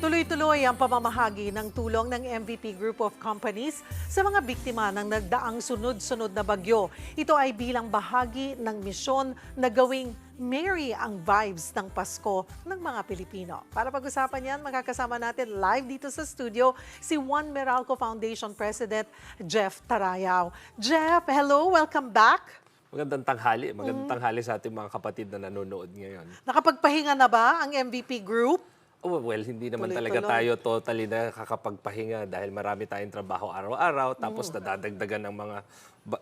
Tuloy-tuloy ang pamamahagi ng tulong ng MVP Group of Companies sa mga biktima ng nagdaang sunod-sunod na bagyo. Ito ay bilang bahagi ng misyon na gawing merry ang vibes ng Pasko ng mga Pilipino. Para pag-usapan yan, makakasama natin live dito sa studio si One Meralco Foundation President Jeff Tarayaw. Jeff, hello, welcome back. Magandang tanghali. Magandang tanghali sa ating mga kapatid na nanonood ngayon. Nakapagpahinga na ba ang MVP Group? Oh, well, hindi naman Tuloy-tuloy. talaga tayo totally nakakapagpahinga dahil marami tayong trabaho araw-araw tapos nadadagdagan ng mga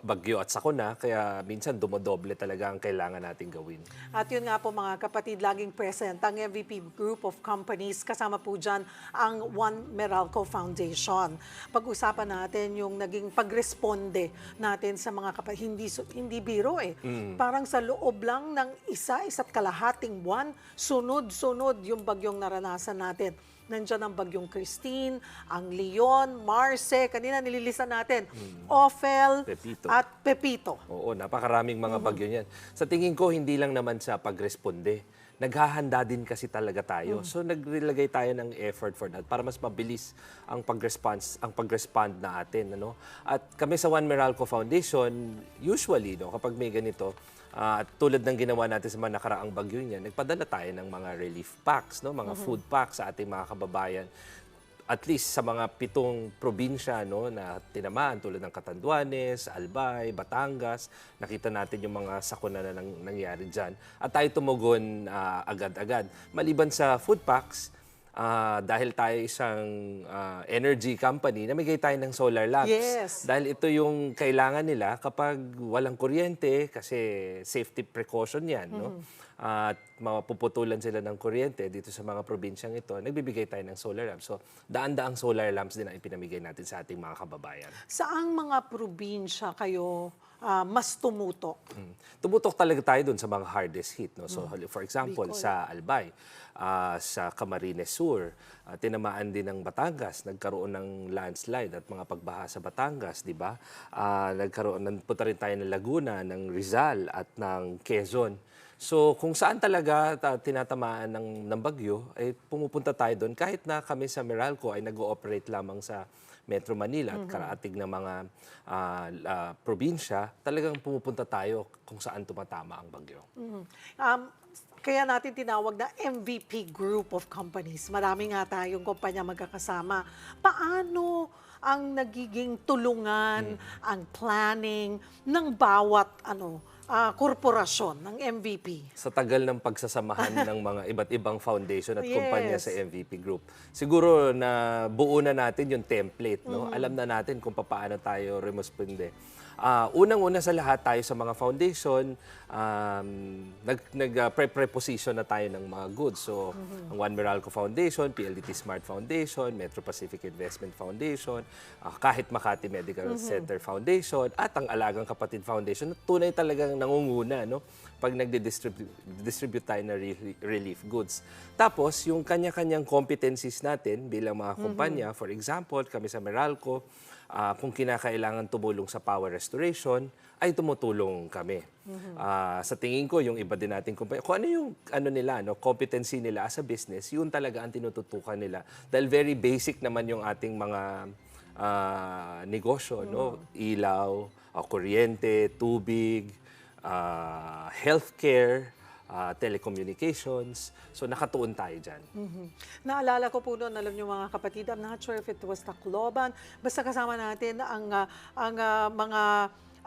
bagyo at sakuna kaya minsan dumodoble talaga ang kailangan nating gawin. At yun nga po mga kapatid, laging present ang MVP Group of Companies. Kasama po dyan ang One Meralco Foundation. Pag-usapan natin yung naging pagresponde natin sa mga kapatid. Hindi biro eh. Parang sa loob lang ng isa't kalahating buwan, sunod-sunod yung bagyong naranasan natin. Nandiyan ang bagyong Christine, ang Leon, Marce, kanina nililisan natin, Ophel Pepito. at Pepito. Oo, napakaraming mga bagyo niyan. Sa tingin ko, hindi lang naman sa pagresponde. Naghahanda din kasi talaga tayo. So naglalagay tayo ng effort for that para mas mabilis ang pag-respond na atin, ano? At kami sa One Meralco Foundation, usually kapag may ganito, at tulad ng ginawa natin sa mga nakaraang bagyo niya, nagpadala tayo ng mga relief packs, no? Mga food packs sa ating mga kababayan. At least sa mga 7 probinsya na tinamaan tulad ng Catanduanes, Albay, Batangas, nakita natin yung mga sakuna na nangyari dyan. At tayo tumugon agad-agad. Maliban sa food packs, dahil tayo isang energy company, namigay tayo ng solar lamps. Yes. Dahil ito yung kailangan nila kapag walang kuryente, kasi safety precaution yan, no? At mapuputulan sila ng kuryente dito sa mga probinsyang ito, nagbibigay tayo ng solar lamps. So, daan-daang solar lamps din ang ipinamigay natin sa ating mga kababayan. Saang mga probinsya kayo mas tumutok? Tumutok talaga tayo dun sa mga hardest hit. No? So, for example, Bicol. sa Albay, sa Camarines Sur, tinamaan din ng Batangas, nagkaroon ng landslide at mga pagbaha sa Batangas, di ba? Nagpunta rin tayo ng Laguna, ng Rizal at ng Quezon. So kung saan talaga tinatamaan ng bagyo, ay pumupunta tayo doon. Kahit na kami sa Meralco ay nag-ooperate lamang sa Metro Manila at karaatig ng mga probinsya, talagang pumupunta tayo kung saan tumatama ang bagyo. Kaya natin tinawag na MVP Group of Companies. Marami nga tayong kumpanya magkakasama. Paano ang nagiging tulungan, ang planning ng bawat korporasyon ng MVP? Sa tagal ng pagsasamahan ng mga iba't ibang foundation at Yes. kumpanya sa MVP Group, siguro na buo na natin yung template, no? Alam na natin kung paano tayo remusponde. Unang-una sa lahat, tayo sa mga foundation, nag-preposition na tayo ng mga goods. So, ang One Meralco Foundation, PLDT Smart Foundation, Metro Pacific Investment Foundation, kahit Makati Medical Center Foundation, at ang Alagang Kapatid Foundation, na tunay talagang nangunguna, no? Pag nagdi-distribute tayo na relief goods. Tapos, yung kanya-kanyang competencies natin bilang mga kumpanya, for example, kami sa Meralco, kung kinakailangan tumulong sa power restoration, ay tumutulong kami. Sa tingin ko, yung iba din nating kumpanya, kung ano yung competency nila as a business, yun talaga ang tinututukan nila. Dahil very basic naman yung ating mga negosyo, no? Ilaw, kuryente, tubig, healthcare, telecommunications. So nakatuon tayo dyan. Naalala ko po noon, alam niyo mga kapatid, I'm not sure if it was Tacloban, basta kasama natin ang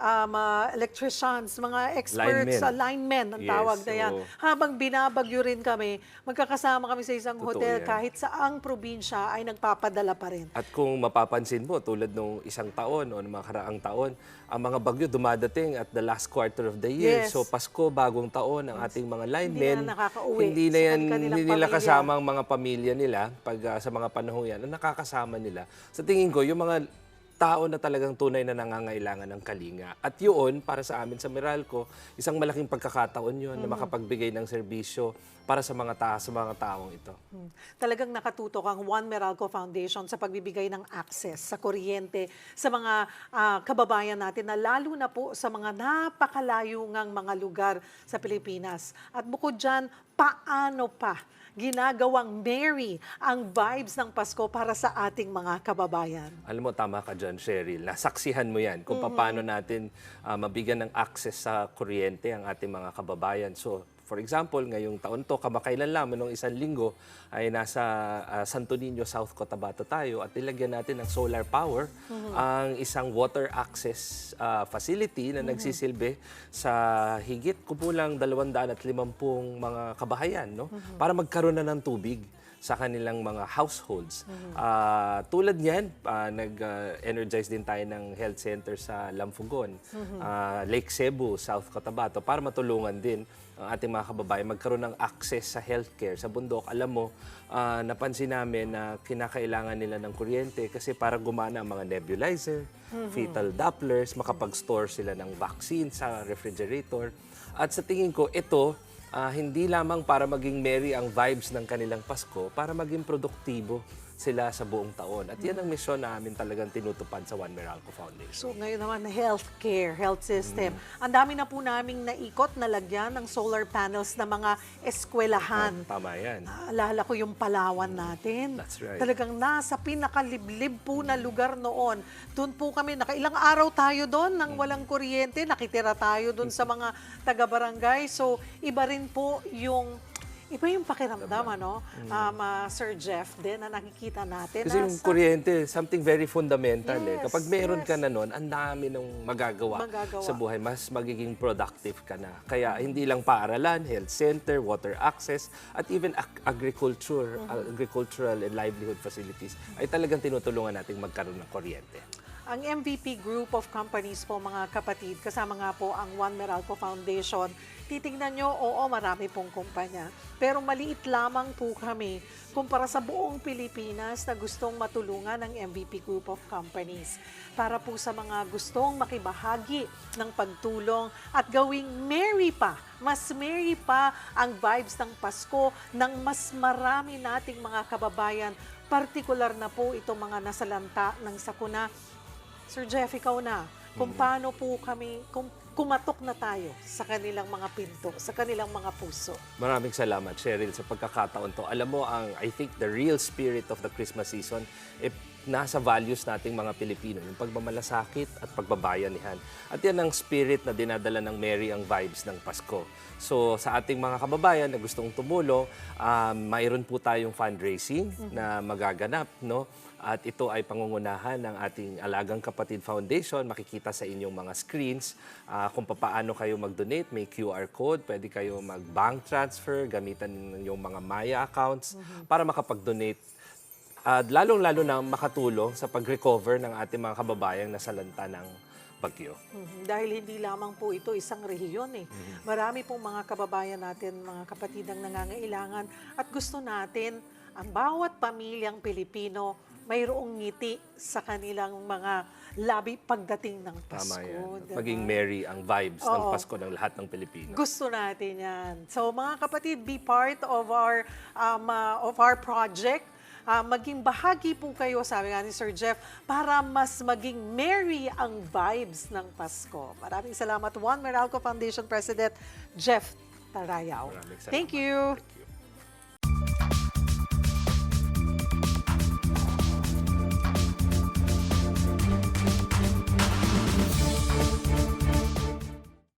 mga electricians, mga experts, linemen ang Yes, tawag na yan. oo. Habang binabagyo rin kami, magkakasama kami sa isang Totoo hotel, yan. kahit saang probinsya ay nagpapadala pa rin. At kung mapapansin mo, tulad nung isang taon o ng mga karaang taon, ang mga bagyo dumadating at the last quarter of the year. Yes. So Pasko, bagong taon, ang ating mga linemen, na nakakauwi hindi sa na yan, kanilang hindi nila pamilya. kasama ang mga pamilya nila pag sa mga panahon yan, ang nakakasama nila. Sa tingin ko, yung mga tao na talagang tunay na nangangailangan ng kalinga. At yun, para sa amin sa Meralco, isang malaking pagkakataon yun na makapagbigay ng serbisyo para sa mga taong ito. Talagang nakatutok ang One Meralco Foundation sa pagbibigay ng access sa kuryente sa mga kababayan natin na lalo na po sa mga napakalayo ngang mga lugar sa Pilipinas. At bukod dyan, paano pa ginagawang merry ang vibes ng Pasko para sa ating mga kababayan? Alam mo, tama ka dyan, Cheryl. Nasaksihan mo yan kung paano natin mabigyan ng access sa kuryente ang ating mga kababayan. So, for example, ngayong taon to, kamakailan lamang noong 1 linggo ay nasa Santo Niño, South Cotabato tayo at nilagyan natin ng solar power ang isang water access facility na nagsisilbi sa higit kumulang 250 mga kabahayan, no? Para magkaroon na ng tubig sa kanilang mga households. Tulad niyan, nag-energize din tayo ng health center sa Lamfugon, Lake Cebu, South Cotabato, para matulungan din ang ating mga kababayan magkaroon ng access sa healthcare sa bundok. Alam mo, napansin namin na kinakailangan nila ng kuryente kasi para gumana ang mga nebulizer, fetal Dopplers, makapag-store sila ng vaccine sa refrigerator. At sa tingin ko, ito, hindi lamang para maging merry ang vibes ng kanilang Pasko, para maging produktibo sila sa buong taon. At yan ang misyon namin talagang tinutupad sa One Meralco Foundation. So ngayon naman, healthcare, health system. Ang dami na po naming naikot na lagyan ng solar panels na mga eskwelahan. Tama yan. Alala ko yung Palawan natin. That's right. Talagang nasa pinakaliblib po na lugar noon. Doon po kami, nakailang araw tayo doon nang walang kuryente. Nakitira tayo doon sa mga taga-barangay. So iba rin po iba yung pakiramdam, ano? Sir Jeff, din na nakikita natin. Kasi yung kuryente, something very fundamental. Yes, Kapag meron ka na nun, ang dami ng magagawa Magagawa. sa buhay. Mas magiging productive ka na. Kaya hindi lang paaralan, health center, water access, at even agricultural and livelihood facilities ay talagang tinutulungan nating magkaroon ng kuryente. Ang MVP Group of Companies po, mga kapatid, kasama nga po ang One Meralco Foundation. Titingnan nyo, oo, marami pong kumpanya. Pero maliit lamang po kami kumpara sa buong Pilipinas na gustong matulungan ng MVP Group of Companies. Para po sa mga gustong makibahagi ng pagtulong at gawing merry pa, mas merry pa ang vibes ng Pasko ng mas marami nating mga kababayan, partikular na po itong mga nasalanta ng sakuna. Sir Jeff, ikaw na, kung paano po kami, kung kumatok na tayo sa kanilang mga pinto, sa kanilang mga puso. Maraming salamat, Cheryl, sa pagkakataon to. Alam mo, I think the real spirit of the Christmas season, nasa values nating mga Pilipino, yung pagmamalasakit at pagbabayanihan. At yan ang spirit na dinadala ng merry ang vibes ng Pasko. So, sa ating mga kababayan na gustong tumulong, mayroon po tayong fundraising na magaganap, no? At ito ay pangungunahan ng ating Alagang Kapatid Foundation. Makikita sa inyong mga screens kung paano kayo mag-donate. May QR code, pwede kayo mag-bank transfer, gamitan ng inyong mga Maya accounts para makapag-donate. Lalong-lalo na makatulong sa pag-recover ng ating mga kababayang nasalanta ng bagyo. Dahil hindi lamang po ito isang rehiyon eh. Marami pong mga kababayan natin, mga kapatid ang nangangailangan at gusto natin ang bawat pamilyang Pilipino mayroong ngiti sa kanilang mga labi pagdating ng Pasko. Tama yan. Diba? Maging merry ang vibes ng Pasko ng lahat ng Pilipino. Gusto natin yan. So mga kapatid, be part of our project. Maging bahagi po kayo, sabi nga ni Sir Jeff, para mas maging merry ang vibes ng Pasko. Maraming salamat, One Meralco Foundation President Jeff Tarayaw. Maraming salamat. Thank you. Thank you.